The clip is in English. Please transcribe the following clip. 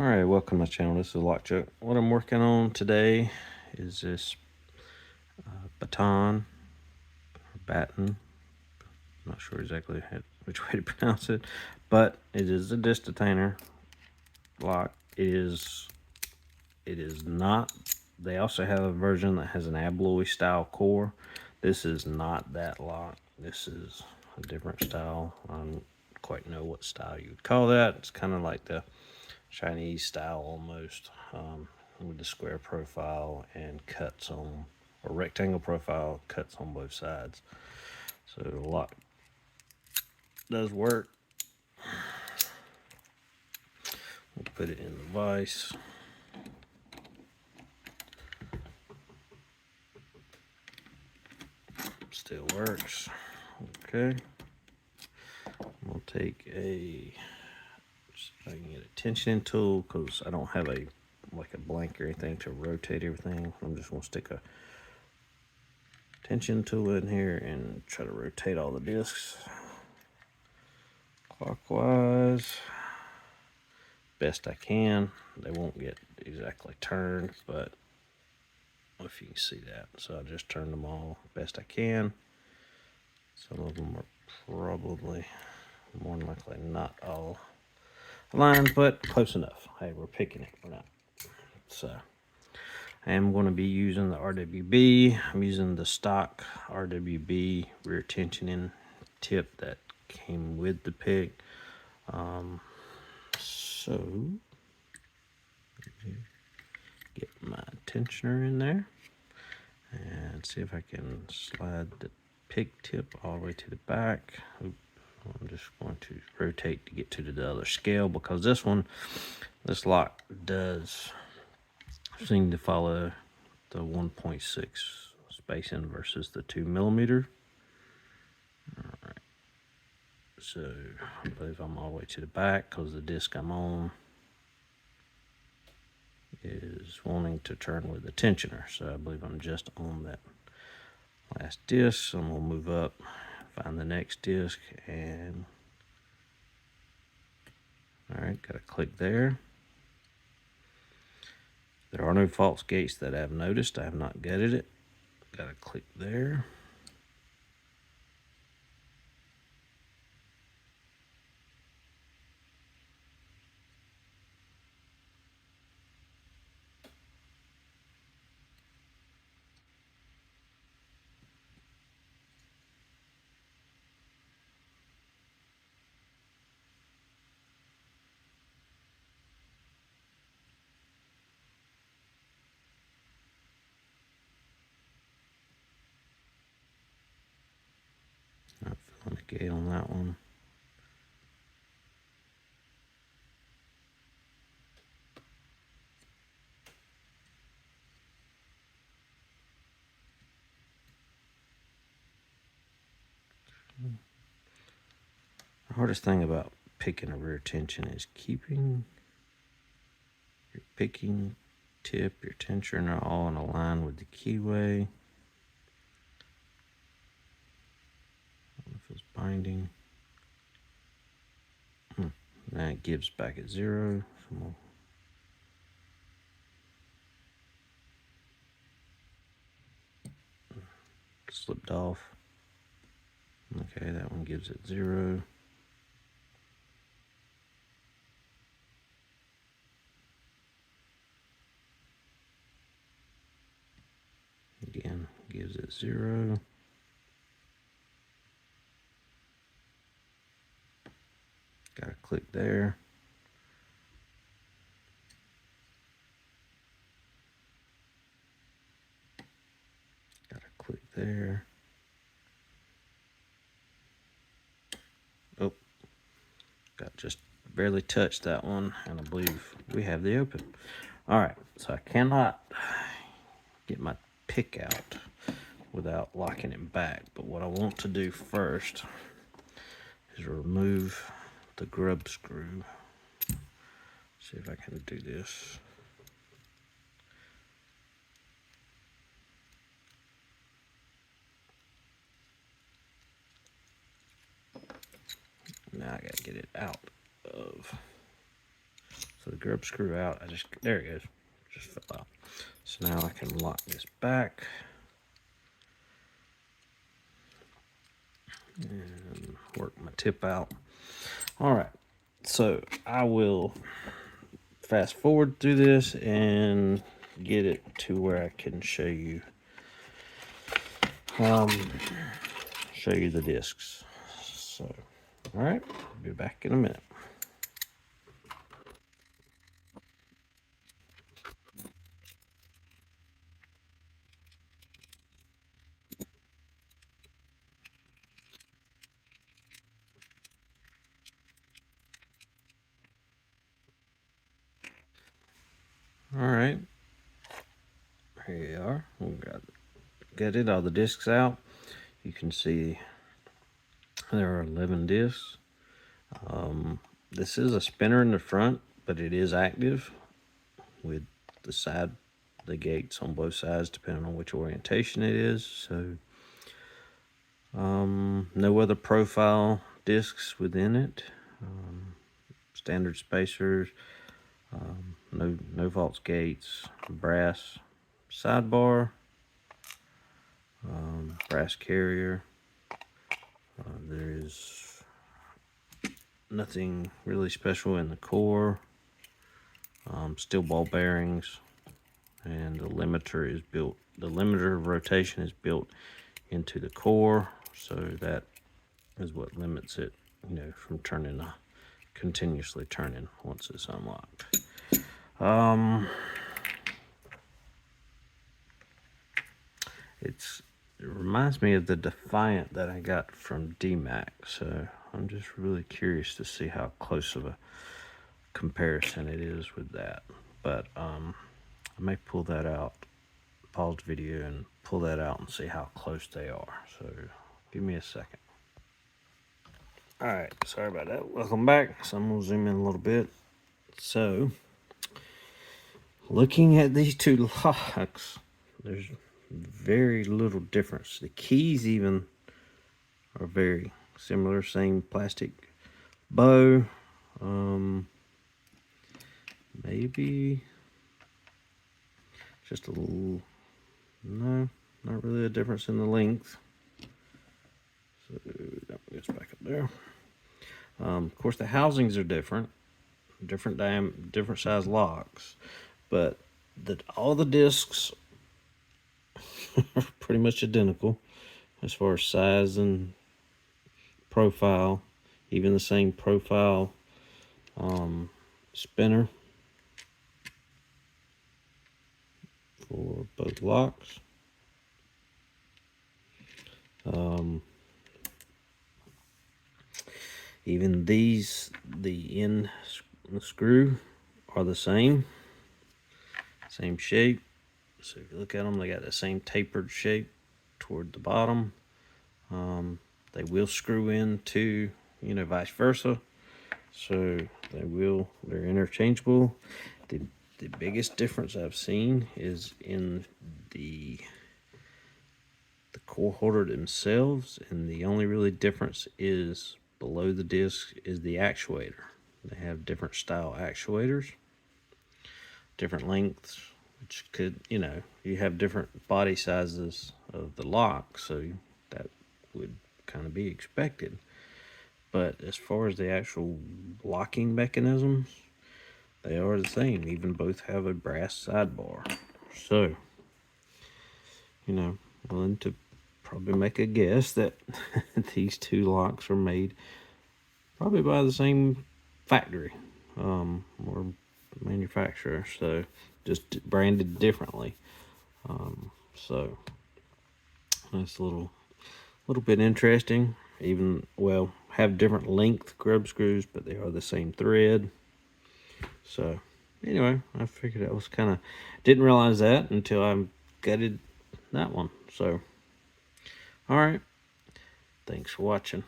Alright, welcome to my channel. This is Lockchuck. What I'm working on today is this Baton, or Baton. I'm not sure exactly which way to pronounce it, but it is a disc detainer lock. It is not. They also have a version that has an alloy style core. This is not that lock. This is a different style. I don't quite know what style you would call that. It's kind of like the Chinese style almost, with the square profile and cuts on, or rectangle profile, cuts on both sides. So the lock does work. We'll put it in the vise. Still works. Okay. We'll take a, I can get a tension tool because I don't have a blank or anything to rotate everything. I'm just gonna stick a tension tool in here and try to rotate all the discs clockwise best I can. They won't get exactly turned, but if you can see that. So I just turned them all best I can. Some of them are probably more than likely not all aligned, but close enough. Hey, we're picking it. We're not. So I am going to be using the RWB. I'm using the stock RWB rear tensioning tip that came with the pick. So get my tensioner in there and see if I can slide the pick tip all the way to the back. I'm just going to rotate to get to the other scale, because this lock does seem to follow the 1.6 spacing versus the 2mm. All right, so I believe I'm all the way to the back because the disc I'm on is wanting to turn with the tensioner. So I believe I'm just on that last disc. So I'm gonna move up, find the next disc, and all right, gotta click there. There are no false gates that I've noticed. I have not gutted it. Gotta click there. Not feeling the gate on that one. The hardest thing about picking a rear tension is keeping your picking tip, your tensioner all in a line with the keyway. I don't know if it's binding. Now it gives back at 0. So we'll slipped off. Okay, that one gives it 0. Again, gives it 0. Gotta click there. Gotta click there. Oh, got just barely touched that one, and I believe we have the open. All right, so I cannot get my pick out without locking it back, but what I want to do first is remove the grub screw. See if I can do this. Now I gotta get it out of. So the grub screw out. There it goes. Just fell out. So now I can lock this back. And work my tip out. All right. So I will fast forward through this and get it to where I can show you the discs. So, all right, be back in a minute. All right, here you are. We got it, all the discs out. You can see there are 11 discs. This is a spinner in the front, but it is active with the gates on both sides, depending on which orientation it is. So, no other profile discs within it. Standard spacers. No vaults gates, brass sidebar, brass carrier. There is nothing really special in the core. Steel ball bearings, and the limiter is built. The limiter of rotation is built into the core, so that is what limits it, from continuously turning once it's unlocked. It reminds me of the Defiant that I got from DMAC, so I'm just really curious to see how close of a comparison it is with that. But I may pull that out, pause the video and pull that out and see how close they are. So give me a second. All right, sorry about that. Welcome back. So I'm gonna zoom in a little bit. So looking at these two locks, there's very little difference. The keys even are very similar, same plastic bow. Maybe just a little, no, not really a difference in the length. So that gets back up there. Of course, the housings are different size locks, but all the discs are pretty much identical as far as size and profile. Even the same profile spinner for both locks. Even these, the end screw are the same shape. So if you look at them, they got the same tapered shape toward the bottom. They will screw into, vice versa. So they're interchangeable. The biggest difference I've seen is in the core holder themselves, and the only really difference is below the disc is the actuator. They have different style actuators, different lengths, which could, you have different body sizes of the lock, so that would kind of be expected. But as far as the actual locking mechanisms, they are the same. Even both have a brass sidebar. So, willing to probably make a guess that these two locks are made probably by the same factory or manufacturer, so just branded differently. So that's a little bit interesting. Even, have different length grub screws, but they are the same thread. So anyway, I figured I was didn't realize that until I gutted that one. So all right, thanks for watching.